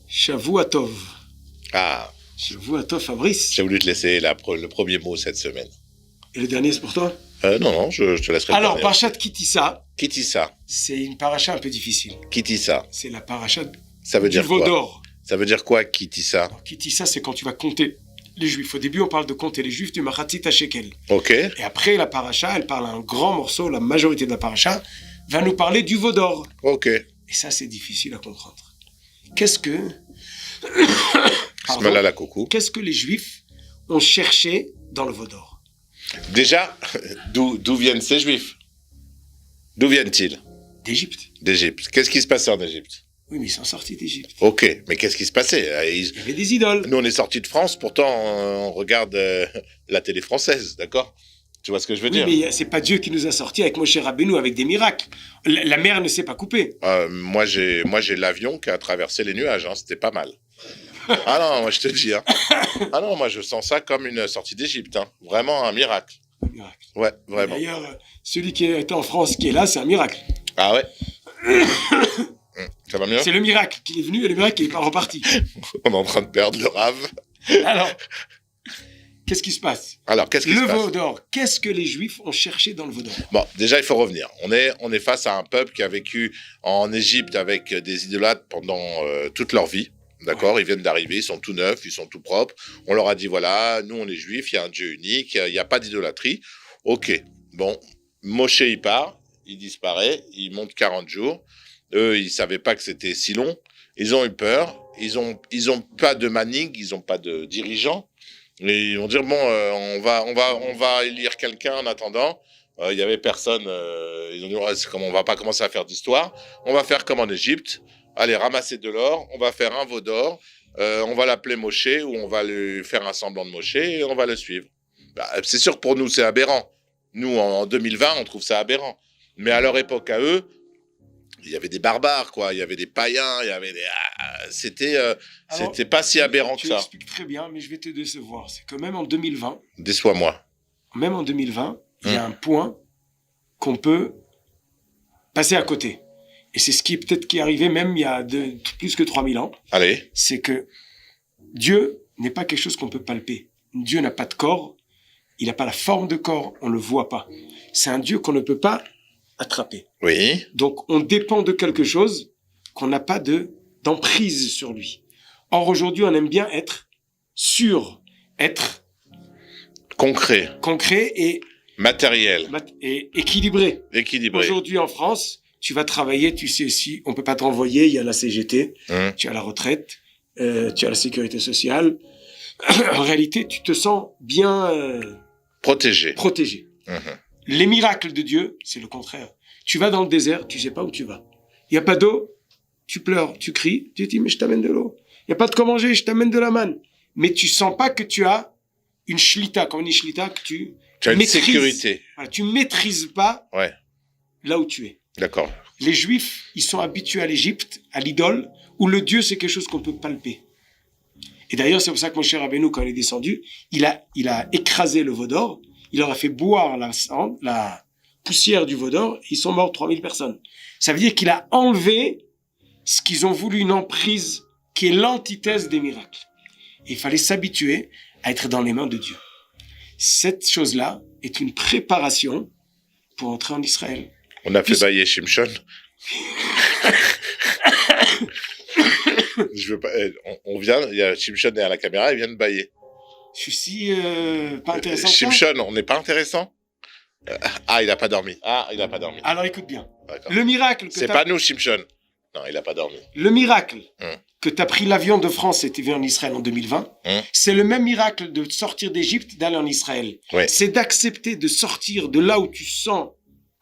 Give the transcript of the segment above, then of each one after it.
Shavua Tov. Ah, Shavua Tov, Fabrice. j'ai voulu te laisser le premier mot cette semaine. Et le dernier, c'est pour toi? Non, je te laisserai le Alors, dernier. Parashat Kitissa, Kitissa. c'est une paracha un peu difficile. Kitissa. C'est la paracha Ça veut du dire veau quoi? d'or. Ça veut dire quoi, Kitissa? Kitissa, c'est quand tu vas compter les Juifs. Au début, on parle de compter les Juifs du Machatzit HaShekel. Ok. Et après, la paracha, elle parle un grand morceau, la majorité de la paracha, va nous parler du veau d'or. Ok. Et ça, c'est difficile à comprendre. Qu'est-ce que... Pardon. Smala la coucou. Qu'est-ce que les Juifs ont cherché dans le veau d'or? Déjà, d'où viennent ces Juifs? D'où viennent-ils? D'Égypte. D'Égypte. Qu'est-ce qui se passait en Égypte? Oui, mais ils sont sortis d'Égypte. Ok, mais qu'est-ce qui se passait? Il y avait des idoles. Nous, on est sortis de France, pourtant, on regarde la télé française, d'accord? Tu vois ce que je veux Oui, dire? mais c'est pas Dieu qui nous a sortis avec Moshe Rabbeinu, avec des miracles. La mer ne s'est pas coupée. Moi, j'ai l'avion qui a traversé les nuages, hein, c'était pas mal. Ah non, moi, je te dis. Hein. Ah non, moi, je sens ça comme une sortie d'Égypte. Hein. Vraiment un miracle. Un miracle. Ouais, vraiment. D'ailleurs, celui qui est en France, qui est là, c'est un miracle. Ah ouais? Ça va mieux? C'est le miracle qui est venu et le miracle qui n'est pas reparti. On est en train de perdre le rave. Alors, qu'est-ce qui se passe? Alors, qu'est-ce qui se Le passe? veau d'or. Qu'est-ce que les Juifs ont cherché dans le veau d'or? Bon, déjà, il faut revenir. On est face à un peuple qui a vécu en Égypte avec des idolâtres pendant toute leur vie. D'accord, ouais. Ils viennent d'arriver, ils sont tout neufs, ils sont tout propres. On leur a dit, voilà, nous, on est juifs, il y a un Dieu unique, il n'y a pas d'idolâtrie. Ok, bon, Moshe, il part, il disparaît, il monte 40 jours. Eux, ils ne savaient pas que c'était si long. Ils ont eu peur, ils ont pas de manning, ils n'ont pas de dirigeant. Et ils vont dire, bon, on va élire quelqu'un en attendant. Il y avait personne, ils ont dit, on va pas commencer à faire d'histoire, on va faire comme en Égypte. Allez, ramasser de l'or, on va faire un veau d'or, on va l'appeler Moshe, ou on va lui faire un semblant de Moshe, et on va le suivre. Bah, c'est sûr que pour nous, c'est aberrant. Nous, en 2020, on trouve ça aberrant. Mais à leur époque, à eux, il y avait des barbares, quoi. Il y avait des païens, il y avait des... c'était pas si aberrant que ça. Tu expliques très bien, mais je vais te décevoir. C'est que même en 2020... Déçois-moi. Même en 2020, il y a un point qu'on peut passer à côté. Et c'est ce qui est arrivé même il y a plus que 3000 ans. Allez. C'est que Dieu n'est pas quelque chose qu'on peut palper. Dieu n'a pas de corps. Il n'a pas la forme de corps. On ne le voit pas. C'est un Dieu qu'on ne peut pas attraper. Oui. Donc, on dépend de quelque chose qu'on n'a pas d'emprise sur lui. Or, aujourd'hui, on aime bien être sûr, être concret et matériel. Et équilibré. Aujourd'hui, en France, tu vas travailler, tu sais, si on peut pas te renvoyer, il y a la CGT, tu as la retraite, tu as la sécurité sociale. En réalité, tu te sens bien protégé. Les miracles de Dieu, c'est le contraire. Tu vas dans le désert, tu sais pas où tu vas. Il y a pas d'eau, tu pleures, tu cries, tu dis mais je t'amène de l'eau. Il y a pas de quoi manger, je t'amène de la manne. Mais tu sens pas que tu as une shlita, comme une shlita que tu as une sécurité. Voilà, tu maîtrises pas là où tu es. D'accord. Les Juifs, ils sont habitués à l'Égypte, à l'idole, où le Dieu, c'est quelque chose qu'on peut palper. Et d'ailleurs, c'est pour ça que Moshe Rabbeinu, quand il est descendu, il a écrasé le veau d'or, il leur a fait boire la poussière du veau d'or, ils sont morts 3000 personnes. Ça veut dire qu'il a enlevé ce qu'ils ont voulu, une emprise qui est l'antithèse des miracles. Et il fallait s'habituer à être dans les mains de Dieu. Cette chose-là est une préparation pour entrer en Israël. On a fait bailler Shimshon. Je veux pas. On vient. Il y a Shimshon derrière la caméra. Il vient de bailler. Je suis pas intéressant. Shimshon, on n'est pas intéressant. Il a pas dormi. Alors écoute bien. D'accord. Le miracle. C'est pas nous, Shimshon. Non, il a pas dormi. Le miracle que tu as pris l'avion de France et tu es venu en Israël en 2020, c'est le même miracle de sortir d'Égypte, d'aller en Israël. Ouais. C'est d'accepter de sortir de là où tu sens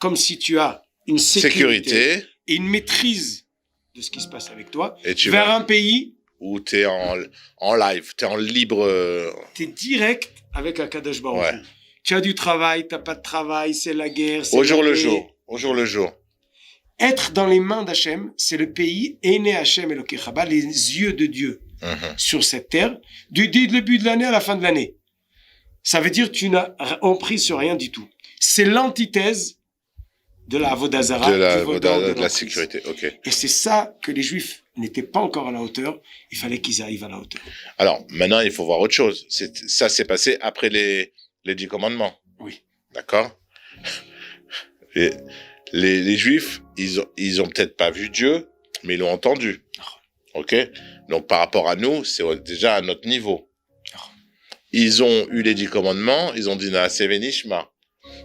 comme si tu as une sécurité et une maîtrise de ce qui se passe avec toi, et tu vers un pays où tu es en live, tu es en libre... Tu es direct avec Akadosh Baruch Hu. Tu as du travail, tu n'as pas de travail, c'est la guerre. Au jour le jour. Être dans les mains d'Hachem, c'est le pays Ene Hachem Elokechaba, les yeux de Dieu sur cette terre, du début de l'année à la fin de l'année. Ça veut dire que tu n'as emprise sur rien du tout. C'est l'antithèse de la Avodazara, de la sécurité. Ok. Et c'est ça que les Juifs n'étaient pas encore à la hauteur. Il fallait qu'ils arrivent à la hauteur. Alors, maintenant, il faut voir autre chose. Ça s'est passé après les 10 commandements. Oui. D'accord? Les Juifs, ils ont peut-être pas vu Dieu, mais ils l'ont entendu. Ok? Donc, par rapport à nous, c'est déjà à notre niveau. Ils ont eu les 10 commandements, ils ont dit Naase Venishma.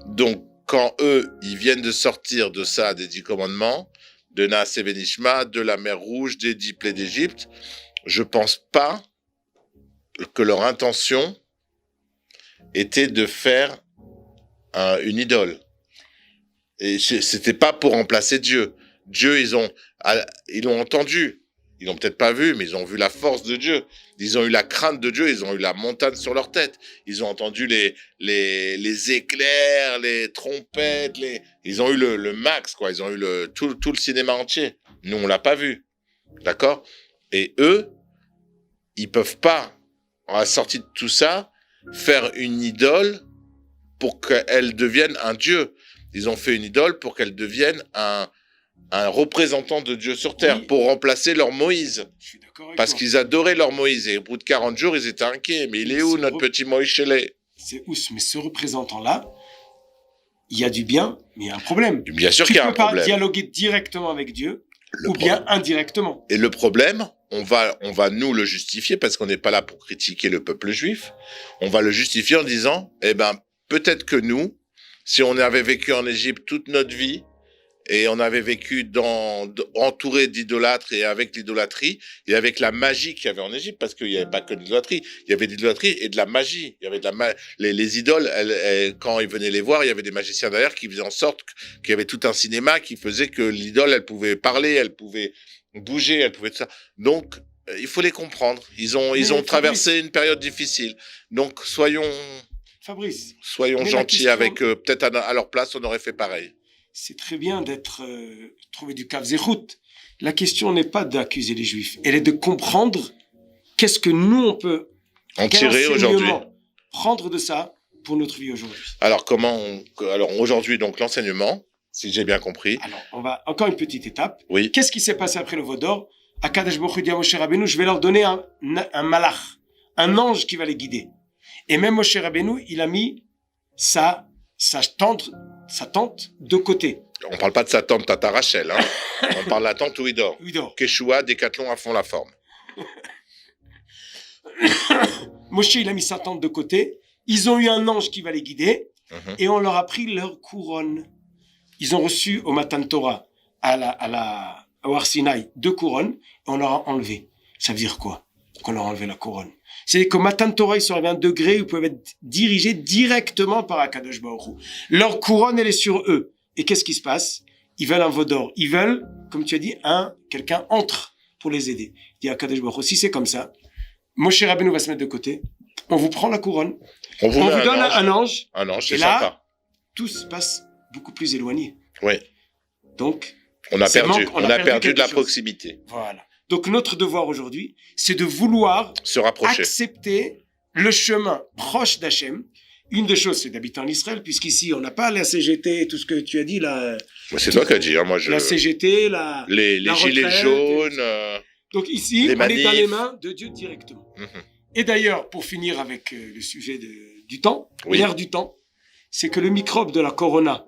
Donc, quand eux, ils viennent de sortir de ça, des 10 commandements, de Naase Venishma, de la mer Rouge, des 10 plaies d'Égypte, je pense pas que leur intention était de faire une idole. Et c'était pas pour remplacer Dieu. Dieu, ils l'ont entendu. Ils l'ont peut-être pas vu, mais ils ont vu la force de Dieu. Ils ont eu la crainte de Dieu. Ils ont eu la montagne sur leur tête. Ils ont entendu les éclairs, les trompettes. Ils ont eu le max, quoi. Ils ont eu tout le cinéma entier. Nous, on l'a pas vu. D'accord? Et eux, ils peuvent pas, à la sortie de tout ça, faire une idole pour qu'elle devienne un dieu. Ils ont fait une idole pour qu'elle devienne un représentant de Dieu sur terre, pour remplacer leur Moïse. Je suis d'accord avec Parce toi. qu'ils adoraient leur Moïse. Et au bout de 40 jours, ils étaient inquiets. Mais il est où notre petit Moïse Shelley? C'est où? Mais ce représentant-là, il y a du bien, mais il y a un problème. Bien sûr qu'il y a un Tu peux pas problème. dialoguer directement avec Dieu, bien indirectement. Et le problème, on va nous le justifier parce qu'on n'est pas là pour critiquer le peuple juif. On va le justifier en disant, peut-être que nous, si on avait vécu en Égypte toute notre vie, et on avait vécu entouré d'idolâtres et avec l'idolâtrie et avec la magie qu'il y avait en Égypte, parce qu'il n'y avait pas que de l'idolâtrie, il y avait de l'idolâtrie et de la magie. Il y avait les idoles, quand ils venaient les voir, il y avait des magiciens derrière qui faisaient en sorte qu'il y avait tout un cinéma qui faisait que l'idole, elle pouvait parler, elle pouvait bouger, elle pouvait tout ça. Donc, il faut les comprendre. Ils ont traversé une période difficile. Donc, soyons gentils avec eux. Peut-être à leur place, on aurait fait pareil. C'est très bien d'être trouvé du Kav Zechut. La question n'est pas d'accuser les Juifs, elle est de comprendre qu'est-ce que nous on peut en tirer aujourd'hui, prendre de ça pour notre vie aujourd'hui. Alors aujourd'hui donc l'enseignement, si j'ai bien compris. Alors on va encore une petite étape. Oui. Qu'est-ce qui s'est passé après le Vaudor? Akadosh Baruch Hu dit à Moshe Rabbeinu, je vais leur donner un malach, un ange qui va les guider. Et même Moshe Rabbeinu, il a mis sa tente de côté. On parle pas de sa tante Tata Rachel, hein. On parle de la tente où il dort. Quechua, Décathlon à fond la forme. Moshe, il a mis sa tente de côté. Ils ont eu un ange qui va les guider. Et on leur a pris leur couronne. Ils ont reçu au Matan Torah, au Har Sinaï, 2 couronnes. Et on leur a enlevé. Ça veut dire quoi? Qu'on leur a enlevé la couronne. C'est qu'au Matan Torah, ils sont arrivés à un degré où ils peuvent être dirigés directement par Akadosh Baruch Hu. Leur couronne, elle est sur eux. Et qu'est-ce qui se passe? Ils veulent un vaudor. Ils veulent, comme tu as dit, quelqu'un entre pour les aider. Il dit Akadosh Baruch Hu, si c'est comme ça, Moshe Rabbeinu va se mettre de côté. On vous prend la couronne. On vous donne un ange. Un ange, c'est et là, sympa. Tout se passe beaucoup plus éloigné. Oui. Donc, on a perdu de la proximité. Voilà. Donc, notre devoir aujourd'hui, c'est de vouloir se rapprocher, accepter le chemin proche d'Hachem. Une des choses, c'est d'habiter en Israël, puisqu'ici, on n'a pas la CGT, tout ce que tu as dit, là. C'est toi qui as dit, hein, moi la CGT, les gilets jaunes. Donc ici, on est dans les mains de Dieu directement. Et d'ailleurs, pour finir avec le sujet du temps, l'ère du temps, c'est que le microbe de la corona.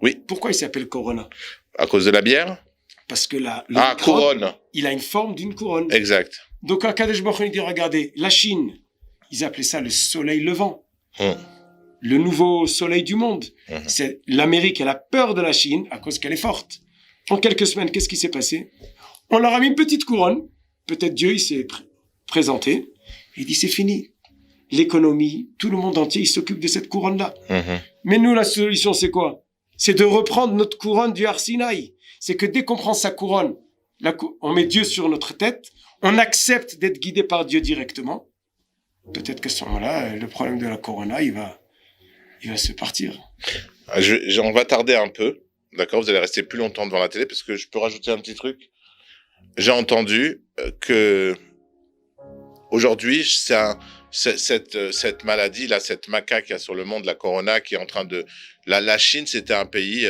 Oui. Pourquoi il s'appelle corona? À cause de la bière? Parce que le microbe, couronne. Il a une forme d'une couronne. Exact. Donc, à Kadesh Baruch Hu, il dit, regardez, la Chine, ils appelaient ça le soleil levant. Le nouveau soleil du monde. C'est l'Amérique, elle a peur de la Chine à cause qu'elle est forte. En quelques semaines, qu'est-ce qui s'est passé? On leur a mis une petite couronne. Peut-être Dieu, il s'est présenté. Il dit, c'est fini. L'économie, tout le monde entier, il s'occupe de cette couronne-là. Mais nous, la solution, c'est quoi? C'est de reprendre notre couronne du Har Sinaï. C'est que dès qu'on prend sa couronne, on met Dieu sur notre tête, on accepte d'être guidé par Dieu directement. Peut-être qu'à ce moment-là, le problème de la corona, il va se partir. On va tarder un peu, d'accord, vous allez rester plus longtemps devant la télé, parce que je peux rajouter un petit truc. J'ai entendu que aujourd'hui, cette maladie, là, cette macaque qu'il y a sur le monde, la corona, qui est en train de... La Chine, c'était un pays...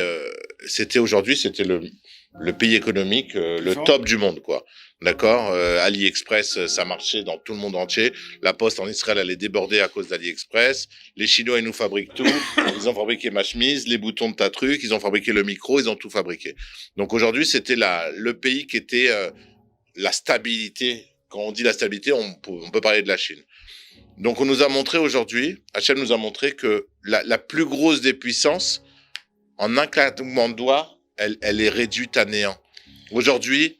aujourd'hui, c'était le pays économique, le top du monde, quoi. D'accord, AliExpress, ça marchait dans tout le monde entier. La Poste en Israël, elle est débordée à cause d'AliExpress. Les Chinois, ils nous fabriquent tout. Ils ont fabriqué ma chemise, les boutons de ta truc. Ils ont fabriqué le micro. Ils ont tout fabriqué. Donc aujourd'hui, c'était le pays qui était la stabilité. Quand on dit la stabilité, on peut parler de la Chine. Donc on nous a montré aujourd'hui, Hachem nous a montré que la plus grosse des puissances, en un claquement de doigts, elle est réduite à néant. Aujourd'hui,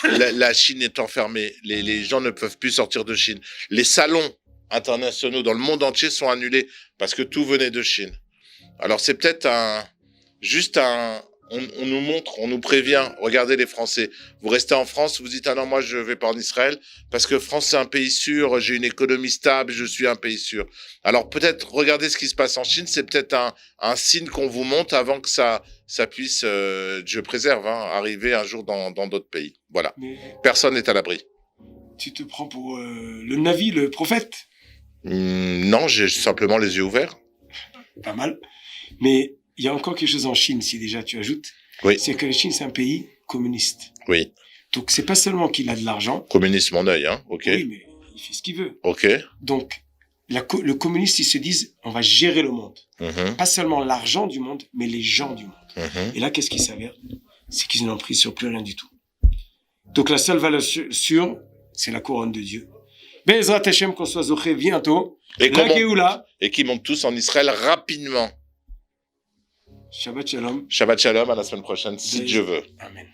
la Chine est enfermée. Les gens ne peuvent plus sortir de Chine. Les salons internationaux dans le monde entier sont annulés parce que tout venait de Chine. Alors c'est peut-être on nous montre, on nous prévient. Regardez les Français. Vous restez en France, vous dites ah non, moi je vais pas en Israël parce que France c'est un pays sûr, j'ai une économie stable, je suis un pays sûr. Alors peut-être regardez ce qui se passe en Chine, c'est peut-être un signe qu'on vous montre avant que ça puisse, Dieu préserve, arriver un jour dans d'autres pays. Voilà. Mais personne n'est à l'abri. Tu te prends pour le Navi, le prophète? Non, j'ai simplement les yeux ouverts. Pas mal. Mais il y a encore quelque chose en Chine, si déjà tu ajoutes. Oui. C'est que la Chine, c'est un pays communiste. Oui. Donc, c'est pas seulement qu'il a de l'argent. Communisme en œil, hein. Ok. Oui, mais il fait ce qu'il veut. Ok. Donc, le communiste, ils se disent, on va gérer le monde. Mm-hmm. Pas seulement l'argent du monde, mais les gens du monde. Mm-hmm. Et là, qu'est-ce qui s'avère? C'est qu'ils n'ont pris sur plus rien du tout. Donc, la seule valeur sûre, c'est la couronne de Dieu. Be'ezrat Hashem, qu'on soit zoché bientôt. La Géoula. Et qui montent tous en Israël rapidement. Shabbat Shalom. Shabbat Shalom, à la semaine prochaine, si Dieu veut. Amen.